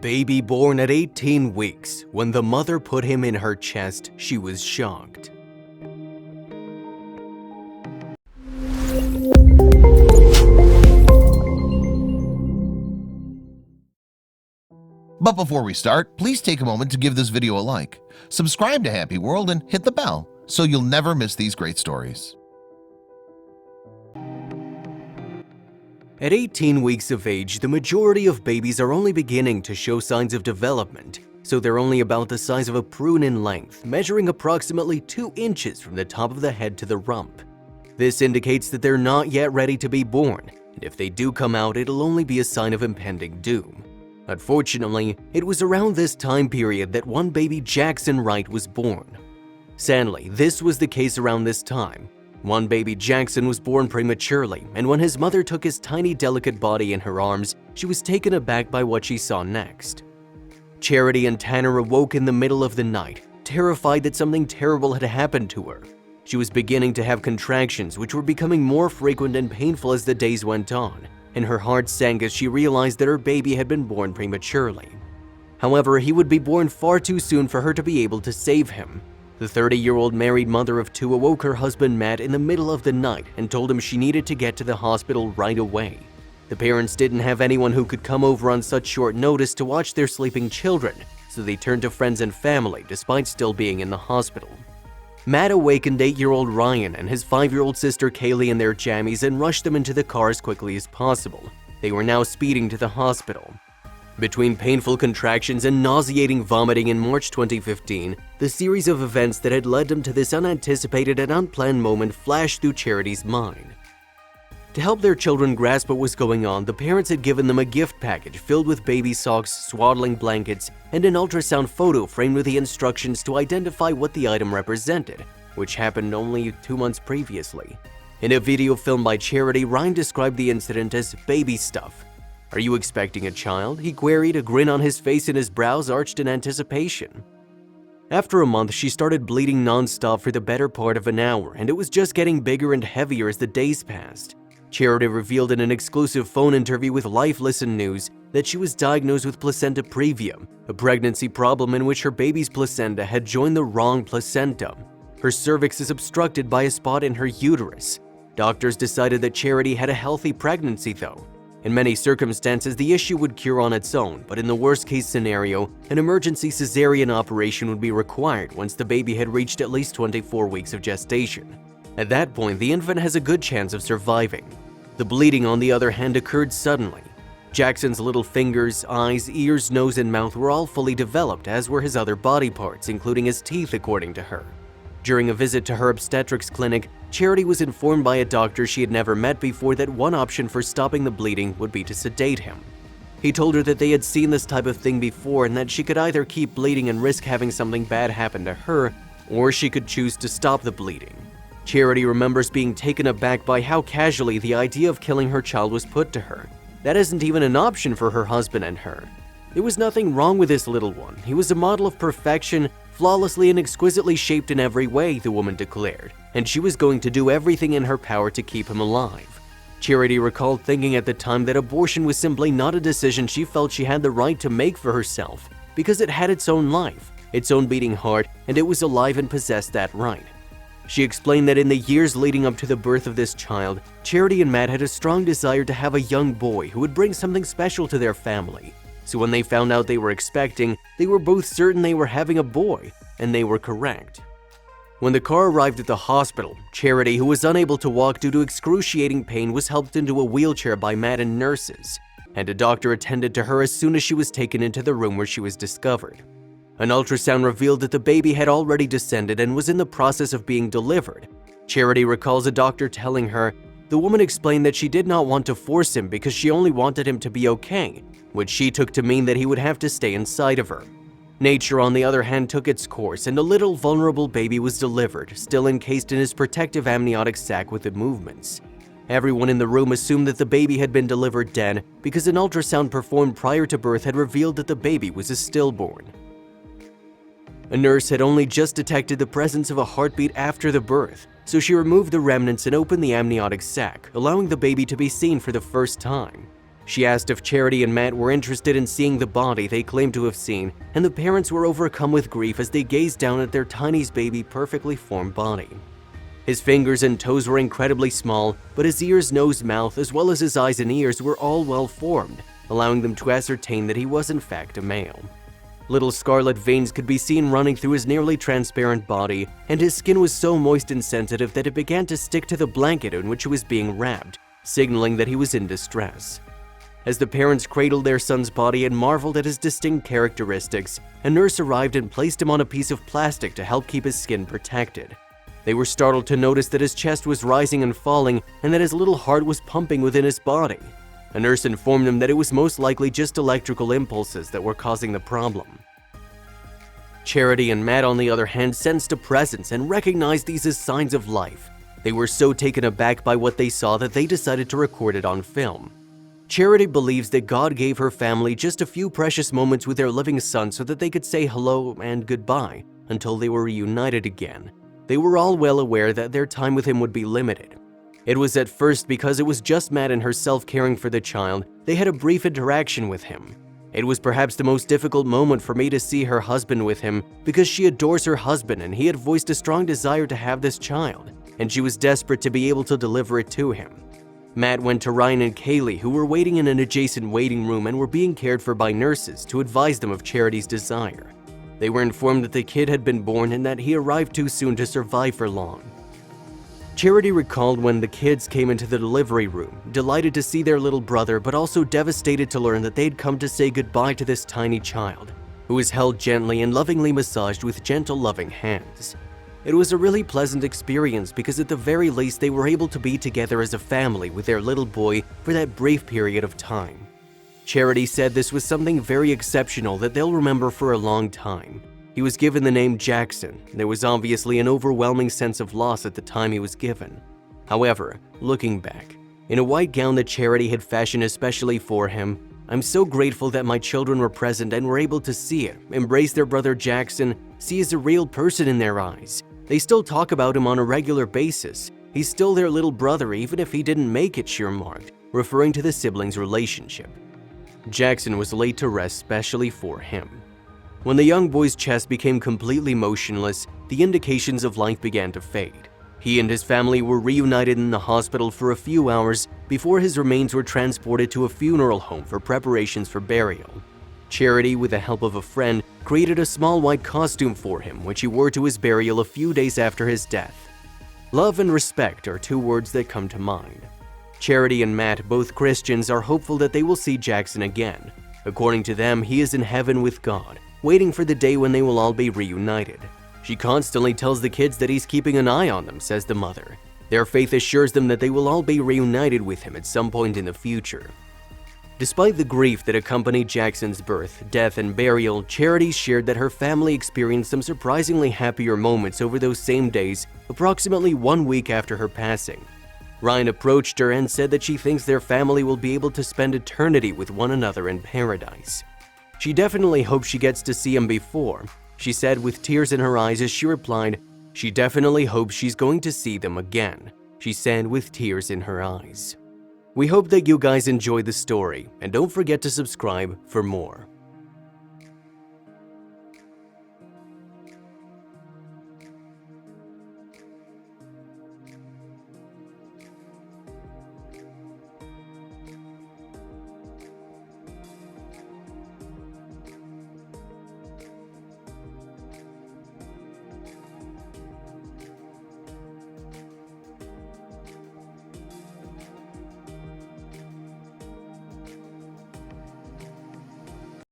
Baby born at 18 weeks. When the mother put him in her chest, she was shocked. But before we start, please take a moment to give this video a like, subscribe to Happy World, and hit the bell so you'll never miss these great stories. At 18 weeks of age, the majority of babies are only beginning to show signs of development, so they're only about the size of a prune in length, measuring approximately 2 inches from the top of the head to the rump. This indicates that they're not yet ready to be born, and if they do come out, it'll only be a sign of impending doom. Unfortunately, it was around this time period that one baby Jackson Wright was born. Sadly, this was the case around this time. One baby Jackson was born prematurely, and when his mother took his tiny, delicate body in her arms, she was taken aback by what she saw next. Charity and Tanner awoke in the middle of the night, terrified that something terrible had happened to her. She was beginning to have contractions, which were becoming more frequent and painful as the days went on, and her heart sank as she realized that her baby had been born prematurely. However, he would be born far too soon for her to be able to save him. The 30-year-old married mother of 2 awoke her husband Matt in the middle of the night and told him she needed to get to the hospital right away. The parents didn't have anyone who could come over on such short notice to watch their sleeping children, so they turned to friends and family despite still being in the hospital. Matt awakened 8-year-old Ryan and his 5-year-old sister Kaylee in their jammies and rushed them into the car as quickly as possible. They were now speeding to the hospital. Between painful contractions and nauseating vomiting in March 2015, the series of events that had led them to this unanticipated and unplanned moment flashed through Charity's mind. To help their children grasp what was going on, the parents had given them a gift package filled with baby socks, swaddling blankets, and an ultrasound photo framed with the instructions to identify what the item represented, which happened only 2 months previously. In a video filmed by Charity, Ryan described the incident as baby stuff. "Are you expecting a child?" he queried, a grin on his face and his brows arched in anticipation. After a month, she started bleeding non-stop for the better part of an hour, and it was just getting bigger and heavier as the days passed. Charity revealed in an exclusive phone interview with Life Listen News that she was diagnosed with placenta previa, a pregnancy problem in which her baby's placenta had joined the wrong placenta. Her cervix is obstructed by a spot in her uterus. Doctors decided that Charity had a healthy pregnancy though. In many circumstances, the issue would cure on its own, but in the worst-case scenario, an emergency cesarean operation would be required once the baby had reached at least 24 weeks of gestation. At that point, the infant has a good chance of surviving. The bleeding, on the other hand, occurred suddenly. Jackson's little fingers, eyes, ears, nose, and mouth were all fully developed, as were his other body parts, including his teeth, according to her. During a visit to her obstetrics clinic, Charity was informed by a doctor she had never met before that one option for stopping the bleeding would be to sedate him. He told her that they had seen this type of thing before and that she could either keep bleeding and risk having something bad happen to her, or she could choose to stop the bleeding. Charity remembers being taken aback by how casually the idea of killing her child was put to her. That isn't even an option for her husband and her. There was nothing wrong with this little one. He was a model of perfection, flawlessly and exquisitely shaped in every way, the woman declared, and she was going to do everything in her power to keep him alive. Charity recalled thinking at the time that abortion was simply not a decision she felt she had the right to make for herself, because it had its own life, its own beating heart, and it was alive and possessed that right. She explained that in the years leading up to the birth of this child, Charity and Matt had a strong desire to have a young boy who would bring something special to their family. So when they found out they were expecting, they were both certain they were having a boy, and they were correct. When the car arrived at the hospital, Charity, who was unable to walk due to excruciating pain, was helped into a wheelchair by Matt and nurses, and a doctor attended to her as soon as she was taken into the room where she was discovered. An ultrasound revealed that the baby had already descended and was in the process of being delivered. Charity recalls a doctor telling her, "The woman explained that she did not want to force him because she only wanted him to be okay, which she took to mean that he would have to stay inside of her." Nature, on the other hand, took its course, and a little vulnerable baby was delivered, still encased in his protective amniotic sac with the movements. Everyone in the room assumed that the baby had been delivered dead because an ultrasound performed prior to birth had revealed that the baby was a stillborn. A nurse had only just detected the presence of a heartbeat after the birth, so she removed the remnants and opened the amniotic sac, allowing the baby to be seen for the first time. She asked if Charity and Matt were interested in seeing the body they claimed to have seen, and the parents were overcome with grief as they gazed down at their tiny baby's perfectly formed body. His fingers and toes were incredibly small, but his ears, nose, mouth, as well as his eyes and ears were all well formed, allowing them to ascertain that he was in fact a male. Little scarlet veins could be seen running through his nearly transparent body, and his skin was so moist and sensitive that it began to stick to the blanket in which he was being wrapped, signaling that he was in distress. As the parents cradled their son's body and marveled at his distinct characteristics, a nurse arrived and placed him on a piece of plastic to help keep his skin protected. They were startled to notice that his chest was rising and falling and that his little heart was pumping within his body. A nurse informed them that it was most likely just electrical impulses that were causing the problem. Charity and Matt, on the other hand, sensed a presence and recognized these as signs of life. They were so taken aback by what they saw that they decided to record it on film. Charity believes that God gave her family just a few precious moments with their living son so that they could say hello and goodbye until they were reunited again. They were all well aware that their time with him would be limited. It was at first because it was just Matt and herself caring for the child, they had a brief interaction with him. It was perhaps the most difficult moment for me to see her husband with him because she adores her husband and he had voiced a strong desire to have this child, and she was desperate to be able to deliver it to him. Matt went to Ryan and Kaylee, who were waiting in an adjacent waiting room and were being cared for by nurses, to advise them of Charity's desire. They were informed that the kid had been born and that he arrived too soon to survive for long. Charity recalled when the kids came into the delivery room, delighted to see their little brother, but also devastated to learn that they'd come to say goodbye to this tiny child, who was held gently and lovingly massaged with gentle, loving hands. It was a really pleasant experience because at the very least they were able to be together as a family with their little boy for that brief period of time. Charity said this was something very exceptional that they'll remember for a long time. He was given the name Jackson. There was obviously an overwhelming sense of loss at the time he was given. However, looking back, in a white gown that Charity had fashioned especially for him, I'm so grateful that my children were present and were able to see it, embrace their brother Jackson, see as a real person in their eyes. They still talk about him on a regular basis. He's still their little brother even if he didn't make it, she remarked, referring to the siblings' relationship. Jackson was laid to rest specially for him. When the young boy's chest became completely motionless, the indications of life began to fade. He and his family were reunited in the hospital for a few hours before his remains were transported to a funeral home for preparations for burial. Charity, with the help of a friend, created a small white costume for him, which he wore to his burial a few days after his death. Love and respect are two words that come to mind. Charity and Matt, both Christians, are hopeful that they will see Jackson again. According to them, he is in heaven with God, waiting for the day when they will all be reunited. She constantly tells the kids that he's keeping an eye on them, says the mother. Their faith assures them that they will all be reunited with him at some point in the future. Despite the grief that accompanied Jackson's birth, death, and burial, Charity shared that her family experienced some surprisingly happier moments over those same days, approximately 1 week after her passing. Ryan approached her and said that she thinks their family will be able to spend eternity with one another in paradise. She definitely hopes she gets to see him before, she said with tears in her eyes as she replied, she definitely hopes she's going to see them again, she said with tears in her eyes. We hope that you guys enjoyed the story, and don't forget to subscribe for more.